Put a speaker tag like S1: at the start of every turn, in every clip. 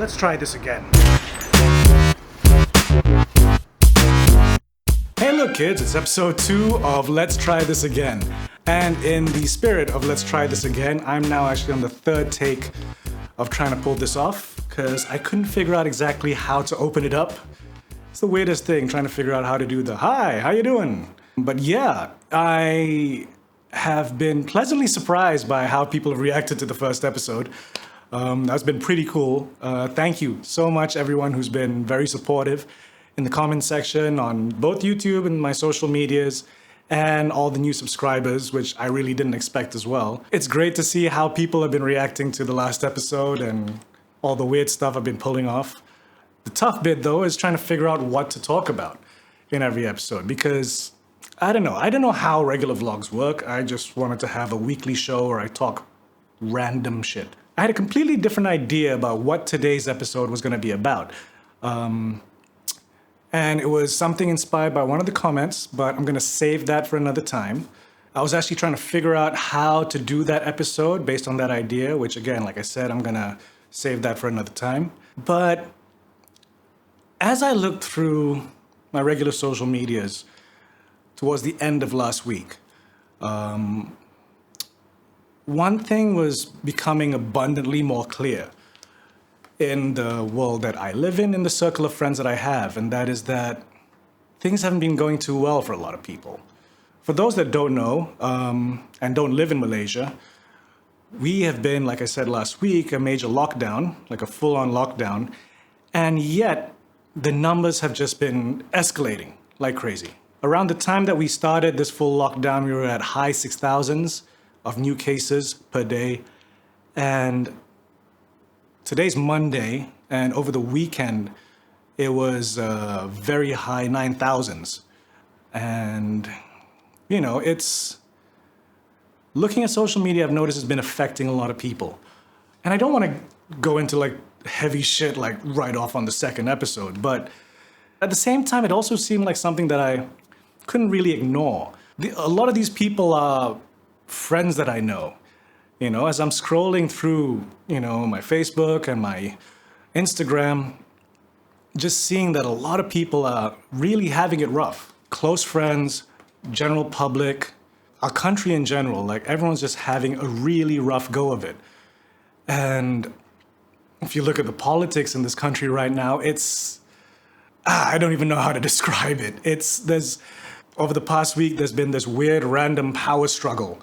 S1: Let's try this again. Hey look kids, it's episode 2 of Let's Try This Again. And in the spirit of Let's Try This Again, I'm now actually on the third take of trying to pull this off because I couldn't figure out exactly how to open it up. It's the weirdest thing, trying to figure out how to do the hi, how you doing? But yeah, I have been pleasantly surprised by how people have reacted to the first episode. That's been pretty cool. Thank you so much, everyone who's been very supportive in the comment section on both YouTube and my social medias, and all the new subscribers, which I really didn't expect as well. It's great to see how people have been reacting to the last episode and all the weird stuff I've been pulling off. The tough bit, though, is trying to figure out what to talk about in every episode, because I don't know how regular vlogs work. I just wanted to have a weekly show where I talk random shit. I had a completely different idea about what today's episode was going to be about. And it was something inspired by one of the comments, but I'm going to save that for another time. I was actually trying to figure out how to do that episode based on that idea, which again, like I said, I'm going to save that for another time. But as I looked through my regular social medias towards the end of last week, one thing was becoming abundantly more clear in the world that I live in the circle of friends that I have, and that is that things haven't been going too well for a lot of people. For those that don't know and don't live in Malaysia, we have been, like I said last week, a major lockdown, like a full-on lockdown, and yet the numbers have just been escalating like crazy. Around the time that we started this full lockdown, we were at high 6,000s of new cases per day. And today's Monday, and over the weekend, it was very high 9,000s. And, you know, it's looking at social media, I've noticed it's been affecting a lot of people. And I don't want to go into like heavy shit like right off on the second episode, but at the same time, it also seemed like something that I couldn't really ignore. A lot of these people are friends that I know. You know, as I'm scrolling through, you know, my Facebook and my Instagram, just seeing that a lot of people are really having it rough. Close friends, general public, our country in general, like everyone's just having a really rough go of it. And if you look at the politics in this country right now, it's, I don't even know how to describe it. Over the past week, there's been this weird random power struggle,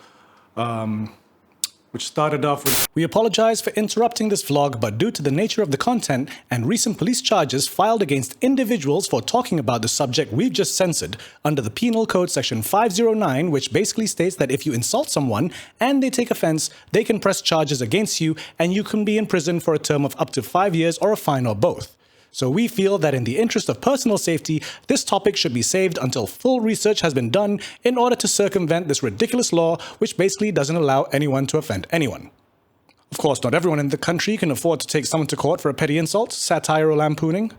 S1: which started off with, "We apologize for interrupting this vlog, but due to the nature of the content and recent police charges filed against individuals for talking about the subject we've just censored under the Penal Code Section 509, which basically states that if you insult someone and they take offense, they can press charges against you and you can be in prison for a term of up to 5 years or a fine or both. So we feel that in the interest of personal safety, this topic should be saved until full research has been done in order to circumvent this ridiculous law, which basically doesn't allow anyone to offend anyone." Of course, not everyone in the country can afford to take someone to court for a petty insult, satire, or lampooning.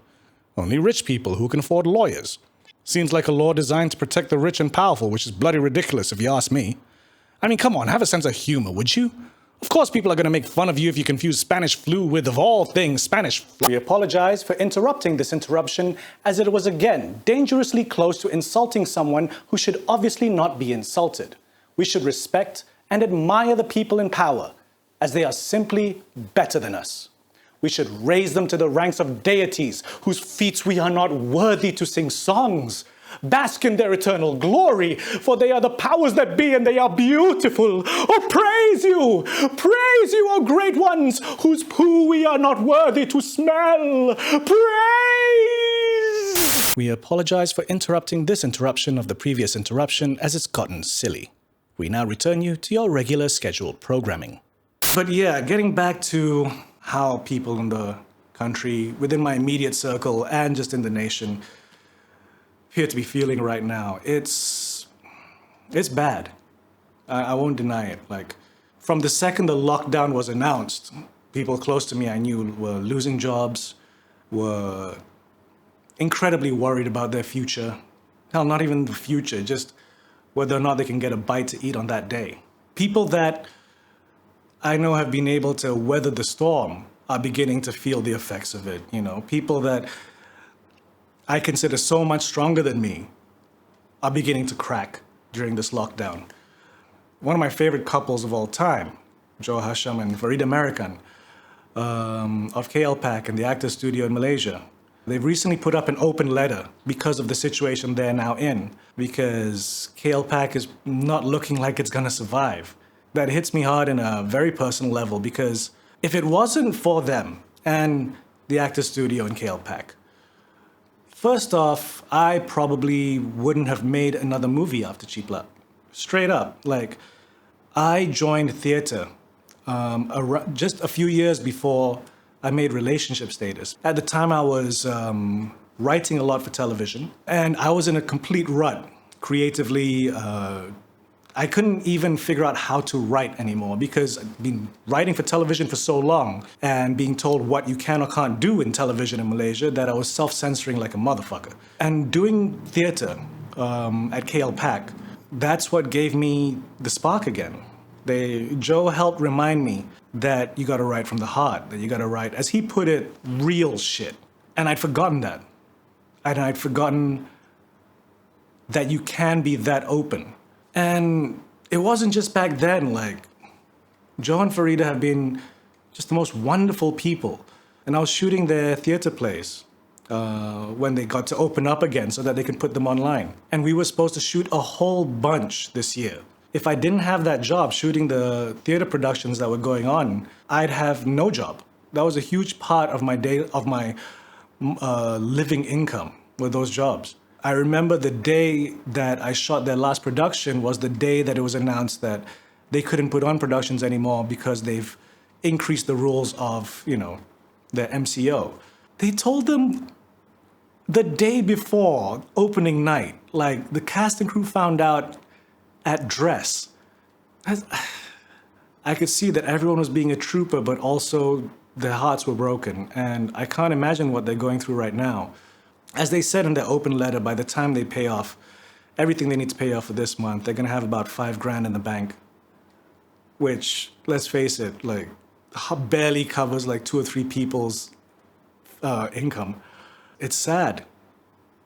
S1: Only rich people who can afford lawyers. Seems like a law designed to protect the rich and powerful, which is bloody ridiculous if you ask me. I mean, come on, have a sense of humor, would you? Of course people are going to make fun of you if you confuse Spanish flu with, of all things, Spanish flu. We apologize for interrupting this interruption, as it was again dangerously close to insulting someone who should obviously not be insulted. We should respect and admire the people in power, as they are simply better than us. We should raise them to the ranks of deities whose feats we are not worthy to sing songs. Bask in their eternal glory, for they are the powers that be and they are beautiful. Oh, praise you, O great ones, whose poo we are not worthy to smell. Praise! We apologize for interrupting this interruption of the previous interruption, as it's gotten silly. We now return you to your regular scheduled programming. But yeah, getting back to how people in the country, within my immediate circle and just in the nation, appear to be feeling right now. It's bad. I won't deny it. Like, from the second the lockdown was announced, people close to me I knew were losing jobs, were incredibly worried about their future. Hell, not even the future, just whether or not they can get a bite to eat on that day. People that I know have been able to weather the storm are beginning to feel the effects of it. You know, people that I consider so much stronger than me are beginning to crack during this lockdown. One of my favorite couples of all time, Joe Hasham and Farida American, of KLPAC and the Actor Studio in Malaysia. They've recently put up an open letter because of the situation they're now in, because KLPAC is not looking like it's gonna survive. That hits me hard in a very personal level, because if it wasn't for them and the Actor Studio in KLPAC, first off, I probably wouldn't have made another movie after Cheap Lap. Straight up. Like, I joined theater just a few years before I made Relationship Status. At the time, I was writing a lot for television, and I was in a complete rut creatively. I couldn't even figure out how to write anymore, because I'd been writing for television for so long and being told what you can or can't do in television in Malaysia that I was self-censoring like a motherfucker. And doing theater at KLPAC, that's what gave me the spark again. Joe helped remind me that you gotta write from the heart, that you gotta write, as he put it, real shit. And I'd forgotten that. And I'd forgotten that you can be that open. And it wasn't just back then, like, Joe and Farida have been just the most wonderful people. And I was shooting their theater plays when they got to open up again so that they could put them online. And we were supposed to shoot a whole bunch this year. If I didn't have that job shooting the theater productions that were going on, I'd have no job. That was a huge part of my living income, were those jobs. I remember the day that I shot their last production was the day that it was announced that they couldn't put on productions anymore because they've increased the rules of, their MCO. They told them the day before opening night, like, the cast and crew found out at dress. I could see that everyone was being a trooper, but also their hearts were broken. And I can't imagine what they're going through right now. As they said in their open letter, by the time they pay off everything they need to pay off for this month, they're gonna have about $5,000 in the bank. Which, let's face it, like, barely covers like 2 or 3 people's income. It's sad.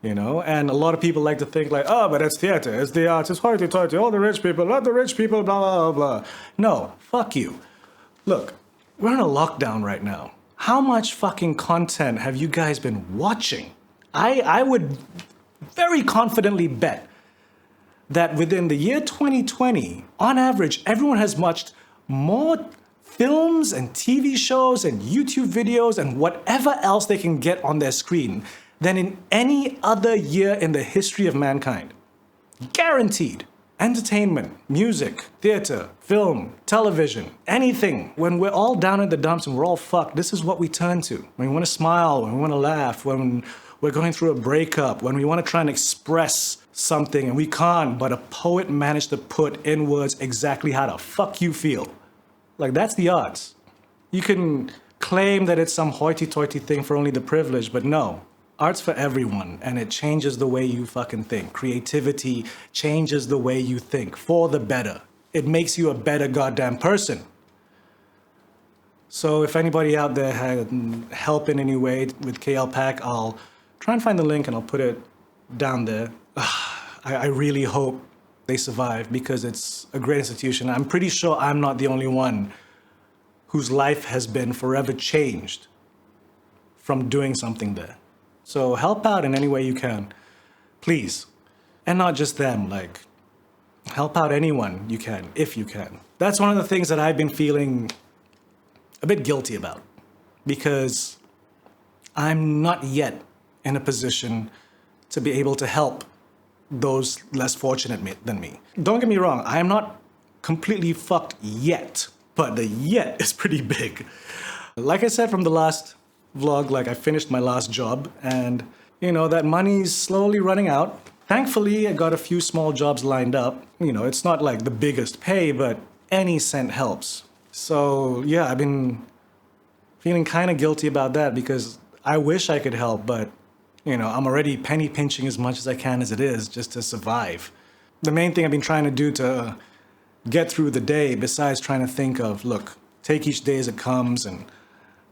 S1: And a lot of people like to think like, oh, but it's theater, it's the arts, it's hoity-toity, all the rich people, let the rich people, blah, blah, blah. No, fuck you. Look, we're in a lockdown right now. How much fucking content have you guys been watching? I would very confidently bet that within the year 2020, on average, everyone has watched more films and TV shows and YouTube videos and whatever else they can get on their screen than in any other year in the history of mankind. Guaranteed. Entertainment, music, theater, film, television, anything. When we're all down in the dumps and we're all fucked, this is what we turn to. When we want to smile, when we want to laugh, when we're going through a breakup, when we want to try and express something and we can't, but a poet managed to put in words exactly how the fuck you feel. Like, that's the odds. You can claim that it's some hoity-toity thing for only the privileged, but no. Art's for everyone, and it changes the way you fucking think. Creativity changes the way you think, for the better. It makes you a better goddamn person. So if anybody out there had help in any way with KLPAC, I'll try and find the link and I'll put it down there. I really hope they survive, because it's a great institution. I'm pretty sure I'm not the only one whose life has been forever changed from doing something there. So help out in any way you can, please. And not just them, like, help out anyone you can, if you can. That's one of the things that I've been feeling a bit guilty about, because I'm not yet in a position to be able to help those less fortunate than me. Don't get me wrong, I am not completely fucked yet, but the yet is pretty big. Like I said from the last vlog, like, I finished my last job and, that money's slowly running out. Thankfully, I got a few small jobs lined up. It's not like the biggest pay, but any cent helps. So yeah, I've been feeling kind of guilty about that, because I wish I could help, but I'm already penny pinching as much as I can as it is just to survive. The main thing I've been trying to do to get through the day, besides trying to think of, look, take each day as it comes and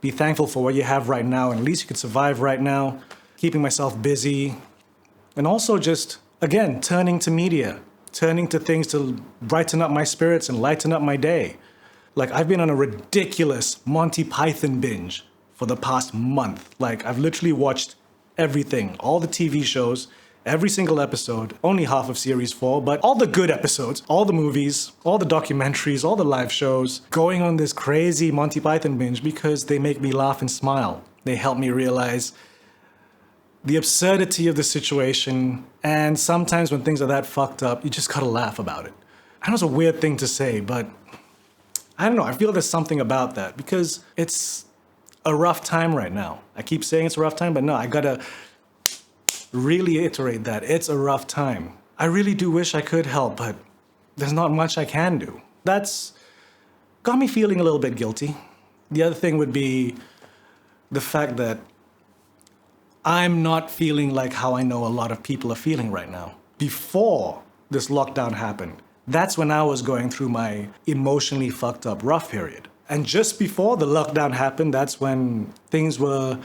S1: be thankful for what you have right now, and at least you can survive right now, keeping myself busy, and also just, again, turning to media, turning to things to brighten up my spirits and lighten up my day. Like, I've been on a ridiculous Monty Python binge for the past month. Like, I've literally watched everything, all the TV shows, every single episode, only half of series 4, but all the good episodes, all the movies, all the documentaries, all the live shows, going on this crazy Monty Python binge because they make me laugh and smile. They help me realize the absurdity of the situation, and sometimes when things are that fucked up, you just gotta laugh about it. I know it's a weird thing to say, but I don't know, I feel there's something about that because it's a rough time right now. I keep saying it's a rough time, but no, I gotta really iterate that it's a rough time. I really do wish I could help, but there's not much I can do. That's got me feeling a little bit guilty. The other thing would be the fact that I'm not feeling like how I know a lot of people are feeling right now. Before this lockdown happened, that's when I was going through my emotionally fucked up rough period. And just before the lockdown happened, that's when things were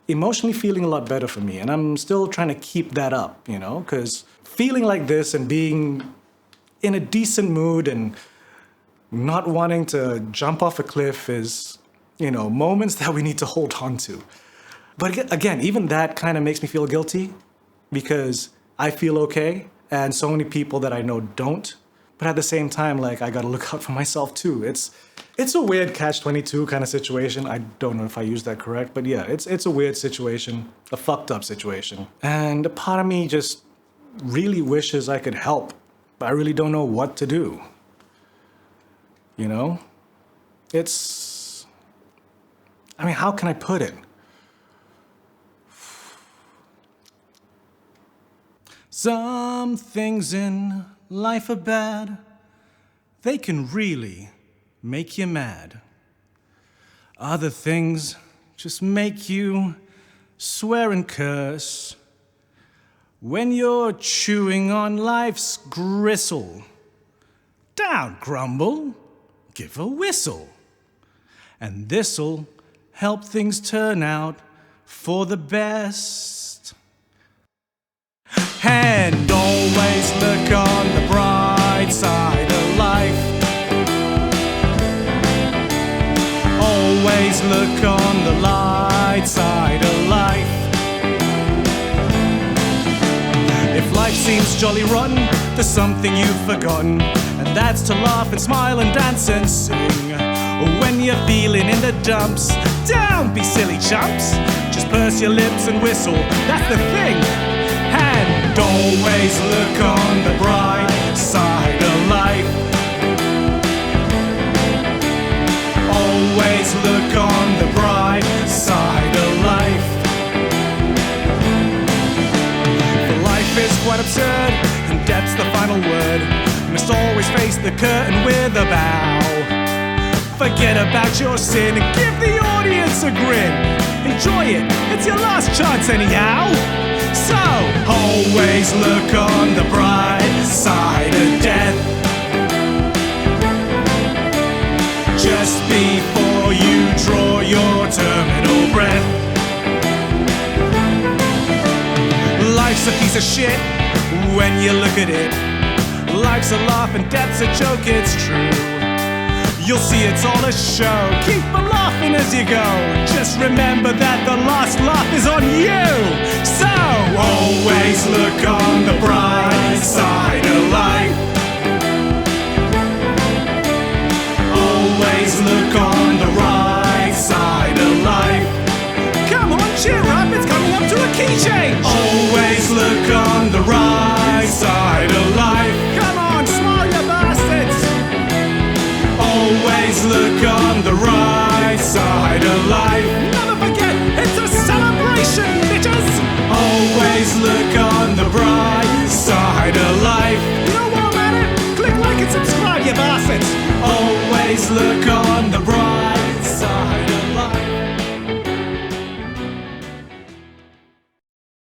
S1: emotionally feeling a lot better for me. And I'm still trying to keep that up, you know, because feeling like this and being in a decent mood and not wanting to jump off a cliff is, you know, moments that we need to hold on to. But again, even that kind of makes me feel guilty because I feel okay and so many people that I know don't. But at the same time, like, I gotta look out for myself too. It's a weird catch-22 kind of situation. I don't know if I used that correct, but yeah, it's a weird situation, a fucked up situation. And a part of me just really wishes I could help, but I really don't know what to do. You know? How can I put it? Some things in life are bad. They can really make you mad. Other things just make you swear and curse. When you're chewing on life's gristle, don't grumble, give a whistle. And this'll help things turn out for the best. And always look on the bright side of life. Always look on the light side of life. If life seems jolly rotten, there's something you've forgotten, and that's to laugh and smile and dance and sing. When you're feeling in the dumps, don't be silly chumps. Just purse your lips and whistle, that's the thing. And always look on the bright side of life. Always look on the bright side of life. For life is quite absurd, and death's the final word. You must always face the curtain with a bow. Forget about your sin and give the audience a grin. Enjoy it, it's your last chance anyhow. So, always look on the bright side of death. Just before you draw your terminal breath. Life's a piece of shit when you look at it. Life's a laugh and death's a joke, it's true. You'll see it's all a show, keep on laughing as you go. Just remember that the last laugh is on you. So, always look on the bright side of life. Always look on the right side of life. Come on, cheer up, it's coming up to a key change. Always look on the right side of life. Come on, smile, you bastards. Always look on the right side of life. Never forget, it's a celebration, bitches. Always look on the bright side of life. You know what, man? Click like and subscribe, you bastards. Always look on the bright